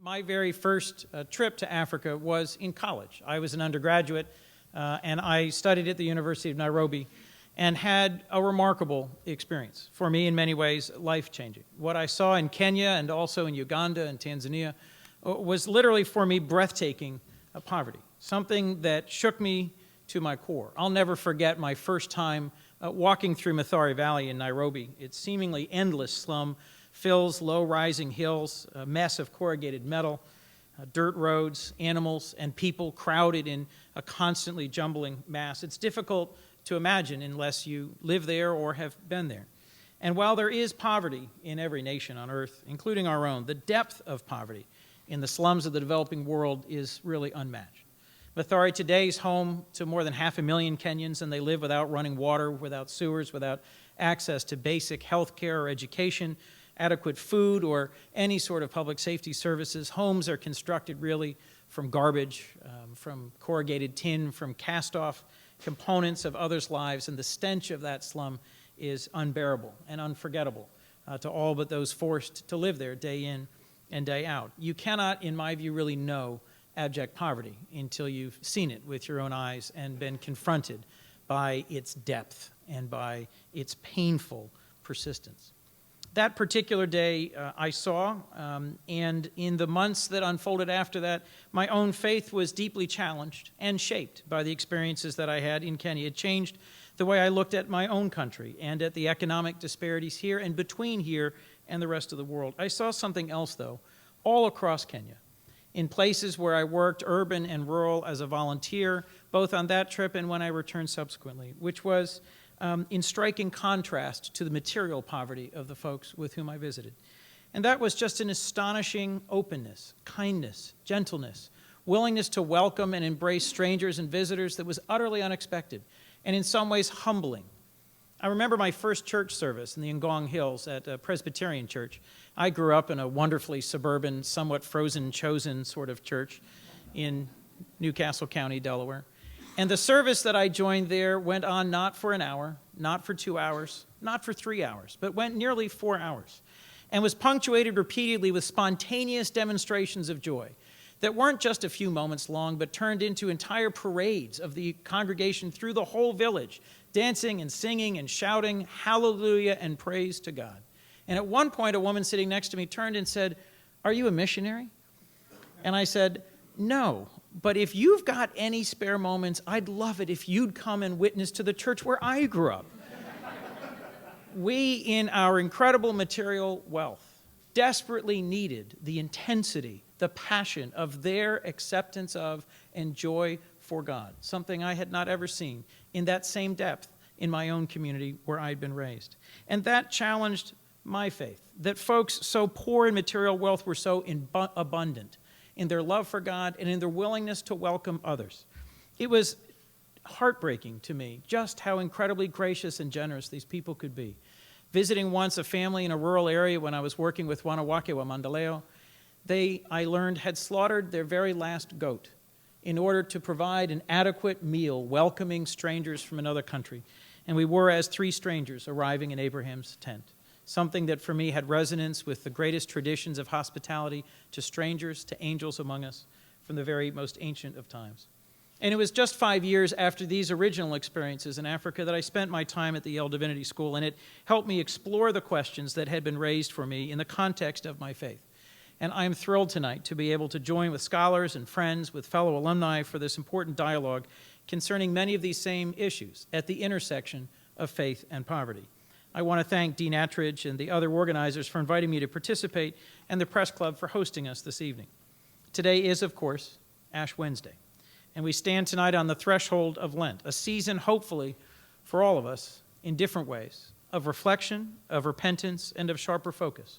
My very first trip to Africa was in college. I was an undergraduate, and I studied at the University of Nairobi and had a remarkable experience. For me, in many ways, life-changing. What I saw in Kenya and also in Uganda and Tanzania was literally, for me, breathtaking poverty, something that shook me to my core. I'll never forget my first time walking through Mathare Valley in Nairobi. Its seemingly endless slum fills low-rising hills, a mess of corrugated metal, dirt roads, animals, and people crowded in a constantly jumbling mass. It's difficult to imagine unless you live there or have been there. And while there is poverty in every nation on earth, including our own, the depth of poverty in the slums of the developing world is really unmatched. Mathare today is home to more than 500,000 Kenyans, and they live without running water, without sewers, without access to basic health care or education, adequate food, or any sort of public safety services. Homes are constructed really from garbage, from corrugated tin, from cast-off components of others' lives, and the stench of that slum is unbearable and unforgettable to all but those forced to live there day in and day out. You cannot, in my view, really know abject poverty until you've seen it with your own eyes and been confronted by its depth and by its painful persistence. That particular day I saw, and in the months that unfolded after that, my own faith was deeply challenged and shaped by the experiences that I had in Kenya. It changed the way I looked at my own country and at the economic disparities here and between here and the rest of the world. I saw something else, though, all across Kenya, in places where I worked, urban and rural, as a volunteer, both on that trip and when I returned subsequently, which was in striking contrast to the material poverty of the folks with whom I visited. And that was just an astonishing openness, kindness, gentleness, willingness to welcome and embrace strangers and visitors that was utterly unexpected and in some ways humbling. I remember my first church service in the Ngong Hills at a Presbyterian church. I grew up in a wonderfully suburban, somewhat frozen, chosen sort of church in Newcastle County, Delaware. And the service that I joined there went on not for an hour, not for 2 hours, not for 3 hours, but went nearly 4 hours, and was punctuated repeatedly with spontaneous demonstrations of joy that weren't just a few moments long, but turned into entire parades of the congregation through the whole village, dancing and singing and shouting hallelujah and praise to God. And at one point, a woman sitting next to me turned and said, "Are you a missionary?" And I said, "No, but if you've got any spare moments, I'd love it if you'd come and witness to the church where I grew up." We, in our incredible material wealth, desperately needed the intensity, the passion of their acceptance of and joy for God, something I had not ever seen in that same depth in my own community where I'd been raised. And that challenged my faith, that folks so poor in material wealth were so abundant in their love for God and in their willingness to welcome others. It was heartbreaking to me just how incredibly gracious and generous these people could be. Visiting once a family in a rural area when I was working with Wanawake wa Mandaleo, they, I learned, had slaughtered their very last goat in order to provide an adequate meal welcoming strangers from another country. And we were as 3 strangers arriving in Abraham's tent, something that for me had resonance with the greatest traditions of hospitality to strangers, to angels among us, from the very most ancient of times. And it was just 5 years after these original experiences in Africa that I spent my time at the Yale Divinity School, and it helped me explore the questions that had been raised for me in the context of my faith. And I'm thrilled tonight to be able to join with scholars and friends, with fellow alumni for this important dialogue concerning many of these same issues at the intersection of faith and poverty. I want to thank Dean Attridge and the other organizers for inviting me to participate, and the Press Club for hosting us this evening. Today is, of course, Ash Wednesday, and we stand tonight on the threshold of Lent, a season, hopefully, for all of us, in different ways, of reflection, of repentance, and of sharper focus.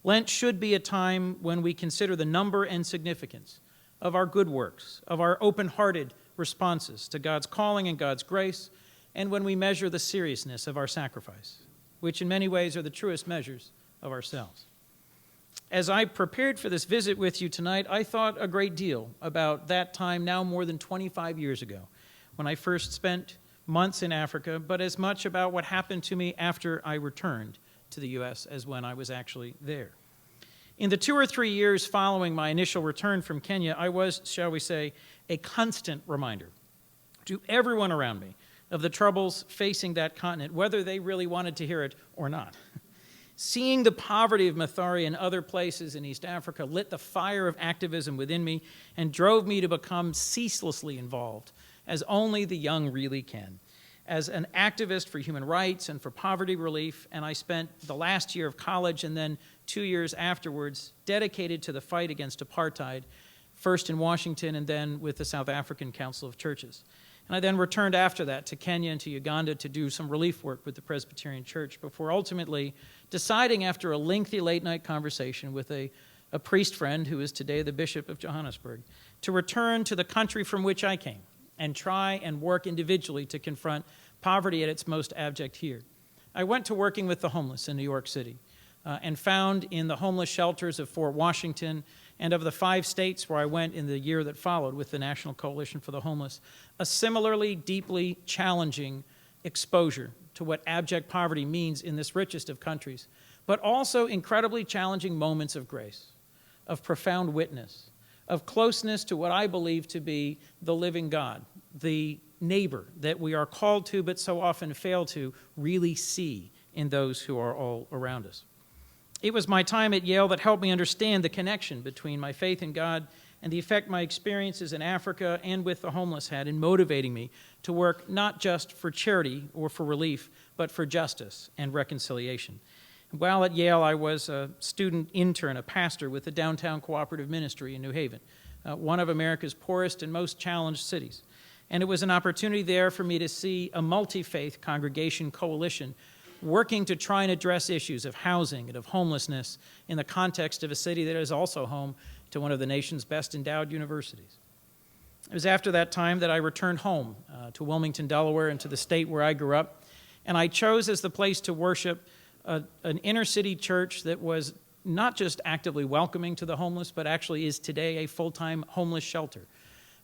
Lent should be a time when we consider the number and significance of our good works, of our open-hearted responses to God's calling and God's grace, and when we measure the seriousness of our sacrifice, which in many ways are the truest measures of ourselves. As I prepared for this visit with you tonight, I thought a great deal about that time now more than 25 years ago, when I first spent months in Africa, but as much about what happened to me after I returned to the U.S. as when I was actually there. In the 2 or 3 years following my initial return from Kenya, I was, shall we say, a constant reminder to everyone around me of the troubles facing that continent, whether they really wanted to hear it or not. Seeing the poverty of Mathare and other places in East Africa lit the fire of activism within me and drove me to become ceaselessly involved, as only the young really can, as an activist for human rights and for poverty relief. And I spent the last year of college and then 2 years afterwards dedicated to the fight against apartheid, first in Washington and then with the South African Council of Churches. And I then returned after that to Kenya and to Uganda to do some relief work with the Presbyterian Church before ultimately deciding, after a lengthy late-night conversation with a priest friend who is today the Bishop of Johannesburg, to return to the country from which I came and try and work individually to confront poverty at its most abject here. I went to working with the homeless in New York City and found in the homeless shelters of Fort Washington and of the 5 states where I went in the year that followed with the National Coalition for the Homeless, a similarly deeply challenging exposure to what abject poverty means in this richest of countries, but also incredibly challenging moments of grace, of profound witness, of closeness to what I believe to be the living God, the neighbor that we are called to but so often fail to really see in those who are all around us. It was my time at Yale that helped me understand the connection between my faith in God and the effect my experiences in Africa and with the homeless had in motivating me to work not just for charity or for relief, but for justice and reconciliation. While at Yale, I was a student intern, a pastor with the Downtown Cooperative Ministry in New Haven, one of America's poorest and most challenged cities. And it was an opportunity there for me to see a multi-faith congregation coalition working to try and address issues of housing and of homelessness in the context of a city that is also home to one of the nation's best endowed universities. It was after that time that I returned home to Wilmington, Delaware, and to the state where I grew up, and I chose as the place to worship an inner-city church that was not just actively welcoming to the homeless, but actually is today a full-time homeless shelter.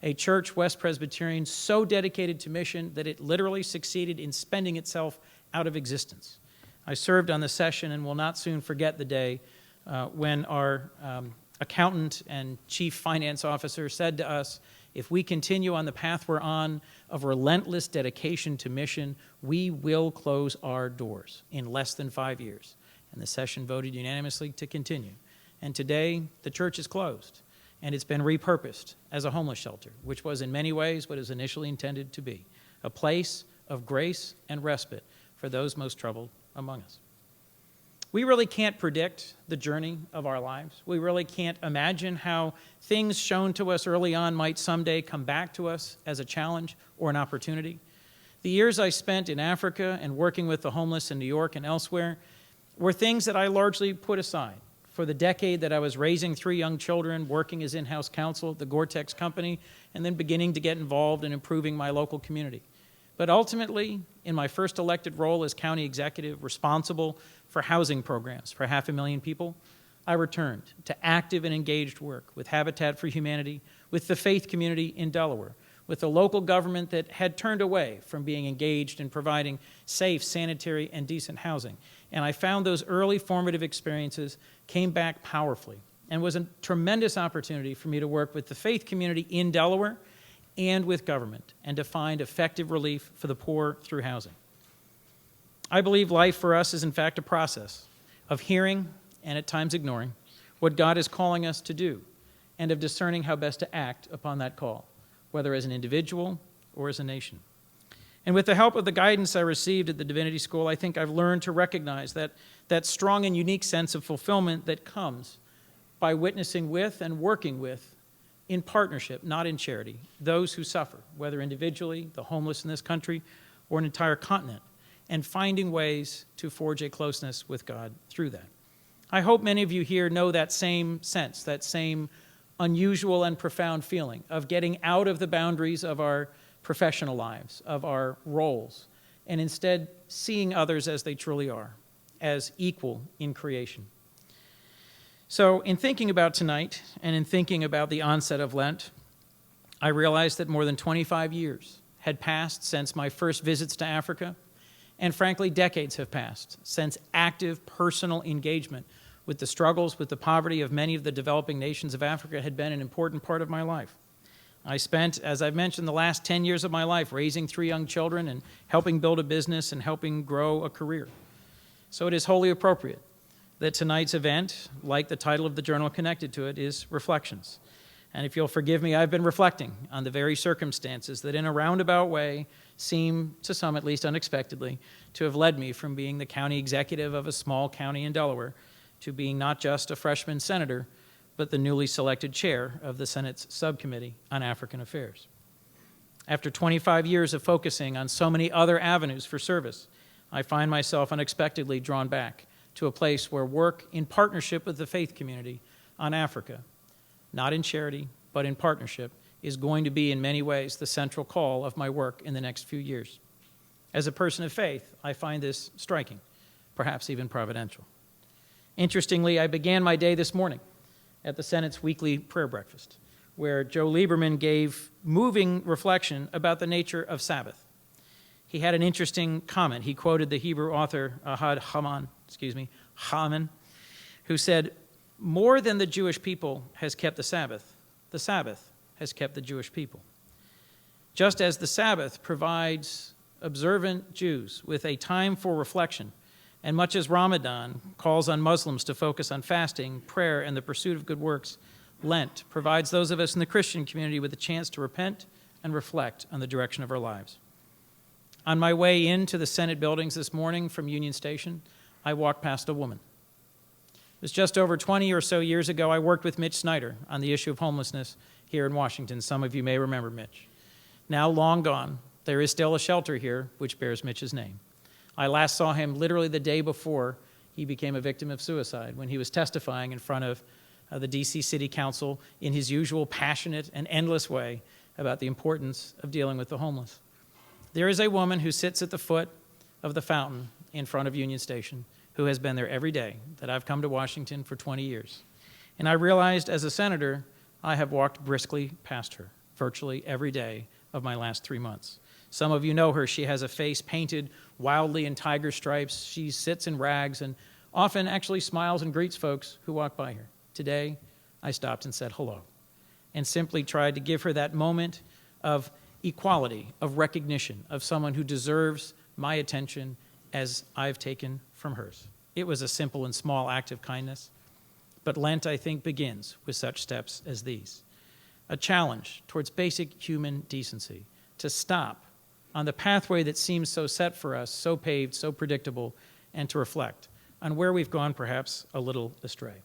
A church, West Presbyterian, so dedicated to mission that it literally succeeded in spending itself out of existence. I served on the session and will not soon forget the day when our accountant and chief finance officer said to us, if we continue on the path we're on of relentless dedication to mission, we will close our doors in less than 5 years. And the session voted unanimously to continue. And today, the church is closed, and it's been repurposed as a homeless shelter, which was in many ways what it was initially intended to be, a place of grace and respite for those most troubled among us. We really can't predict the journey of our lives. We really can't imagine how things shown to us early on might someday come back to us as a challenge or an opportunity. The years I spent in Africa and working with the homeless in New York and elsewhere were things that I largely put aside. For the decade that I was raising 3 young children, working as in-house counsel at the Gore-Tex company, and then beginning to get involved in improving my local community. But ultimately, in my first elected role as county executive responsible for housing programs for 500,000 people, I returned to active and engaged work with Habitat for Humanity, with the faith community in Delaware, with a local government that had turned away from being engaged in providing safe, sanitary, and decent housing. And I found those early formative experiences came back powerfully and was a tremendous opportunity for me to work with the faith community in Delaware and with government, and to find effective relief for the poor through housing. I believe life for us is in fact a process of hearing, and at times ignoring, what God is calling us to do, and of discerning how best to act upon that call, whether as an individual or as a nation. And with the help of the guidance I received at the Divinity School, I think I've learned to recognize that strong and unique sense of fulfillment that comes by witnessing with and working with, in partnership, not in charity, those who suffer, whether individually, the homeless in this country, or an entire continent, and finding ways to forge a closeness with God through that. I hope many of you here know that same sense, that same unusual and profound feeling of getting out of the boundaries of our professional lives, of our roles, and instead seeing others as they truly are, as equal in creation. So in thinking about tonight, and in thinking about the onset of Lent, I realized that more than 25 years had passed since my first visits to Africa, and frankly, decades have passed since active personal engagement with the struggles, with the poverty of many of the developing nations of Africa had been an important part of my life. I spent, as I've mentioned, the last 10 years of my life raising 3 young children and helping build a business and helping grow a career. So it is wholly appropriate that tonight's event, like the title of the journal connected to it, is Reflections. And if you'll forgive me, I've been reflecting on the very circumstances that in a roundabout way seem, to some at least unexpectedly, to have led me from being the county executive of a small county in Delaware to being not just a freshman senator, but the newly selected chair of the Senate's Subcommittee on African Affairs. After 25 years of focusing on so many other avenues for service, I find myself unexpectedly drawn back to a place where work in partnership with the faith community on Africa, not in charity, but in partnership, is going to be in many ways the central call of my work in the next few years. As a person of faith, I find this striking, perhaps even providential. Interestingly, I began my day this morning at the Senate's weekly prayer breakfast, where Joe Lieberman gave moving reflection about the nature of Sabbath. He had an interesting comment. He quoted the Hebrew author Ahad Haman, who said, "More than the Jewish people has kept the Sabbath has kept the Jewish people." Just as the Sabbath provides observant Jews with a time for reflection, and much as Ramadan calls on Muslims to focus on fasting, prayer, and the pursuit of good works, Lent provides those of us in the Christian community with a chance to repent and reflect on the direction of our lives. On my way into the Senate buildings this morning from Union Station, I walked past a woman. It was just over 20 or so years ago I worked with Mitch Snyder on the issue of homelessness here in Washington. Some of you may remember Mitch. Now long gone, there is still a shelter here which bears Mitch's name. I last saw him literally the day before he became a victim of suicide, when he was testifying in front of the D.C. City Council in his usual passionate and endless way about the importance of dealing with the homeless. There is a woman who sits at the foot of the fountain in front of Union Station who has been there every day that I've come to Washington for 20 years. And I realized as a senator, I have walked briskly past her virtually every day of my last 3 months. Some of you know her. She has a face painted wildly in tiger stripes. She sits in rags and often actually smiles and greets folks who walk by her. Today, I stopped and said hello and simply tried to give her that moment of equality, of recognition, of someone who deserves my attention as I've taken from hers. It was a simple and small act of kindness, but Lent, I think, begins with such steps as these. A challenge towards basic human decency, to stop on the pathway that seems so set for us, so paved, so predictable, and to reflect on where we've gone perhaps a little astray.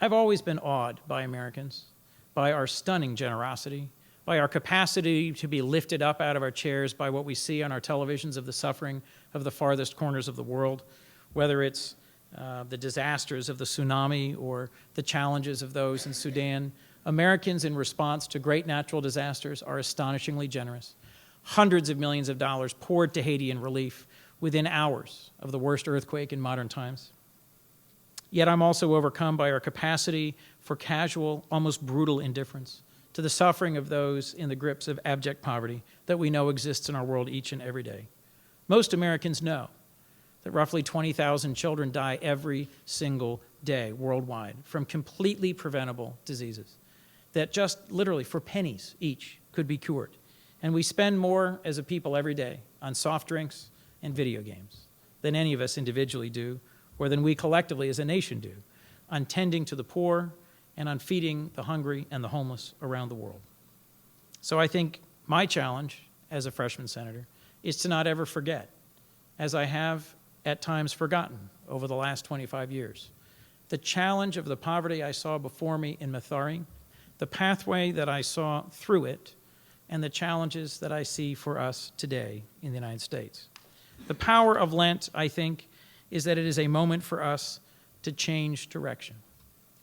I've always been awed by Americans, by our stunning generosity, by our capacity to be lifted up out of our chairs by what we see on our televisions of the suffering of the farthest corners of the world, whether it's the disasters of the tsunami or the challenges of those in Sudan. Americans, in response to great natural disasters, are astonishingly generous. Hundreds of millions of dollars poured to Haiti in relief within hours of the worst earthquake in modern times. Yet I'm also overcome by our capacity for casual, almost brutal indifference to the suffering of those in the grips of abject poverty that we know exists in our world each and every day. Most Americans know that roughly 20,000 children die every single day worldwide from completely preventable diseases that just literally for pennies each could be cured. And we spend more as a people every day on soft drinks and video games than any of us individually do, or than we collectively as a nation do, on tending to the poor and on feeding the hungry and the homeless around the world. So I think my challenge as a freshman senator is to not ever forget, as I have at times forgotten over the last 25 years, the challenge of the poverty I saw before me in Mathari, the pathway that I saw through it, and the challenges that I see for us today in the United States. The power of Lent, I think, is that it is a moment for us to change direction.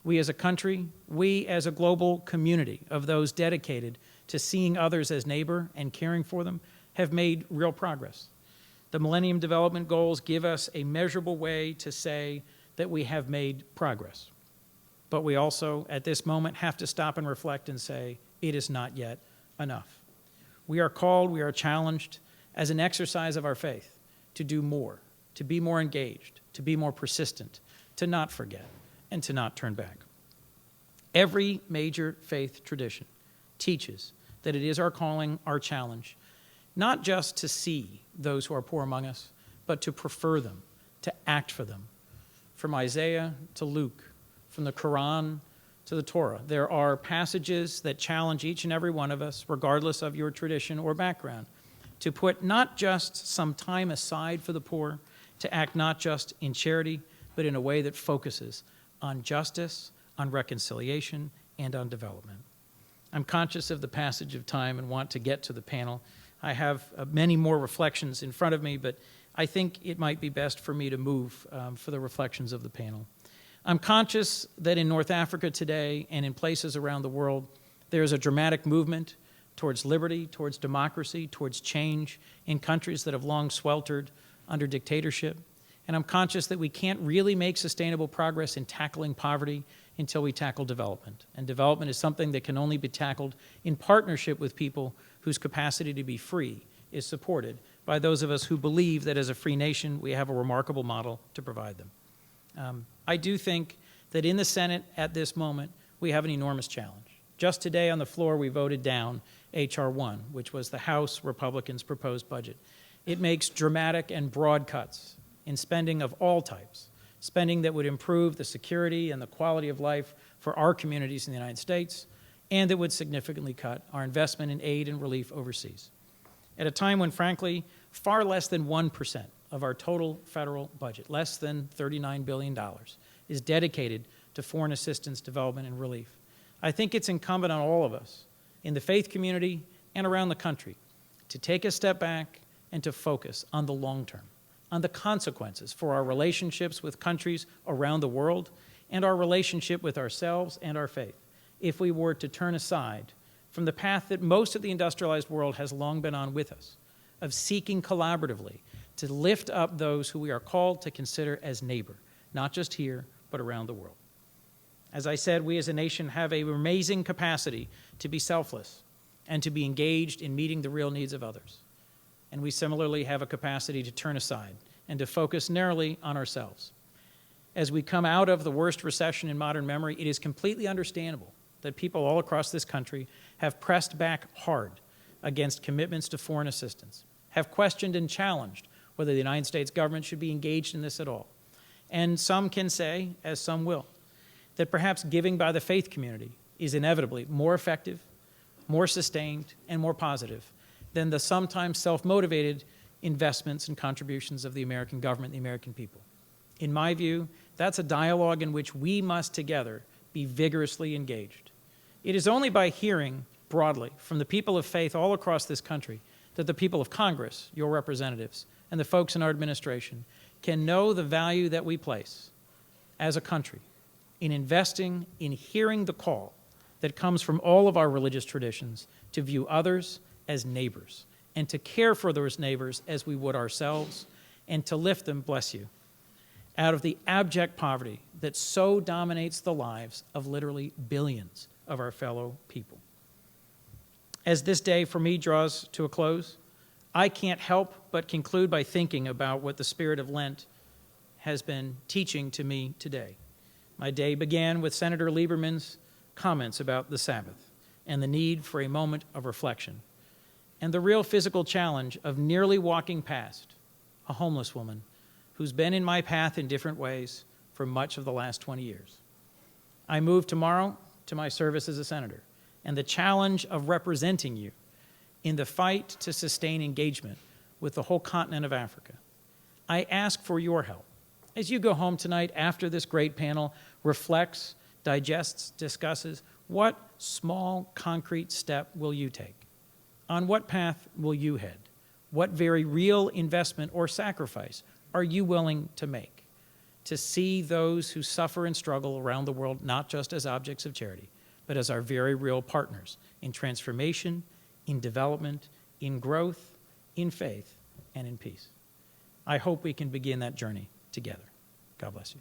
We as a country, we as a global community of those dedicated to seeing others as neighbor and caring for them have made real progress. The Millennium Development Goals give us a measurable way to say that we have made progress. But we also, at this moment, have to stop and reflect and say, it is not yet enough. We are called, we are challenged as an exercise of our faith to do more, to be more engaged, to be more persistent, to not forget, and to not turn back. Every major faith tradition teaches that it is our calling, our challenge, not just to see those who are poor among us, but to prefer them, to act for them. From Isaiah to Luke, from the Quran to the Torah, there are passages that challenge each and every one of us, regardless of your tradition or background, to put not just some time aside for the poor, to act not just in charity, but in a way that focuses on justice, on reconciliation, and on development. I'm conscious of the passage of time and want to get to the panel. I have many more reflections in front of me, but I think it might be best for me to move for the reflections of the panel. I'm conscious that in North Africa today and in places around the world, there is a dramatic movement towards liberty, towards democracy, towards change in countries that have long sweltered under dictatorship. And I'm conscious that we can't really make sustainable progress in tackling poverty until we tackle development. And development is something that can only be tackled in partnership with people whose capacity to be free is supported by those of us who believe that as a free nation, we have a remarkable model to provide them. I do think that in the Senate at this moment, we have an enormous challenge. Just today on the floor, we voted down H.R. 1, which was the House Republicans' proposed budget. It makes dramatic and broad cuts in spending of all types, spending that would improve the security and the quality of life for our communities in the United States, and that would significantly cut our investment in aid and relief overseas. At a time when, frankly, far less than 1% of our total federal budget, less than $39 billion, is dedicated to foreign assistance, development, and relief. I think it's incumbent on all of us in the faith community and around the country to take a step back and to focus on the long term, on the consequences for our relationships with countries around the world and our relationship with ourselves and our faith if we were to turn aside from the path that most of the industrialized world has long been on with us, of seeking collaboratively to lift up those who we are called to consider as neighbor, not just here, but around the world. As I said, we as a nation have an amazing capacity to be selfless and to be engaged in meeting the real needs of others. And we similarly have a capacity to turn aside and to focus narrowly on ourselves. As we come out of the worst recession in modern memory, it is completely understandable that people all across this country have pressed back hard against commitments to foreign assistance, have questioned and challenged whether the United States government should be engaged in this at all. And some can say, as some will, that perhaps giving by the faith community is inevitably more effective, more sustained, and more positive than the sometimes self-motivated investments and contributions of the American government and the American people. In my view, that's a dialogue in which we must together be vigorously engaged. It is only by hearing broadly from the people of faith all across this country that the people of Congress, your representatives, and the folks in our administration can know the value that we place as a country in investing in hearing the call that comes from all of our religious traditions to view others as neighbors and to care for those neighbors as we would ourselves and to lift them, bless you, out of the abject poverty that so dominates the lives of literally billions of our fellow people. As this day for me draws to a close, I can't help but conclude by thinking about what the spirit of Lent has been teaching to me today. My day began with Senator Lieberman's comments about the Sabbath and the need for a moment of reflection and the real physical challenge of nearly walking past a homeless woman who's been in my path in different ways for much of the last 20 years. I move tomorrow to my service as a senator and the challenge of representing you in the fight to sustain engagement with the whole continent of Africa. I ask for your help as you go home tonight after this great panel reflects, digests, discusses, what small, concrete step will you take? On what path will you head? What very real investment or sacrifice are you willing to make to see those who suffer and struggle around the world not just as objects of charity, but as our very real partners in transformation, in development, in growth, in faith, and in peace? I hope we can begin that journey together. God bless you.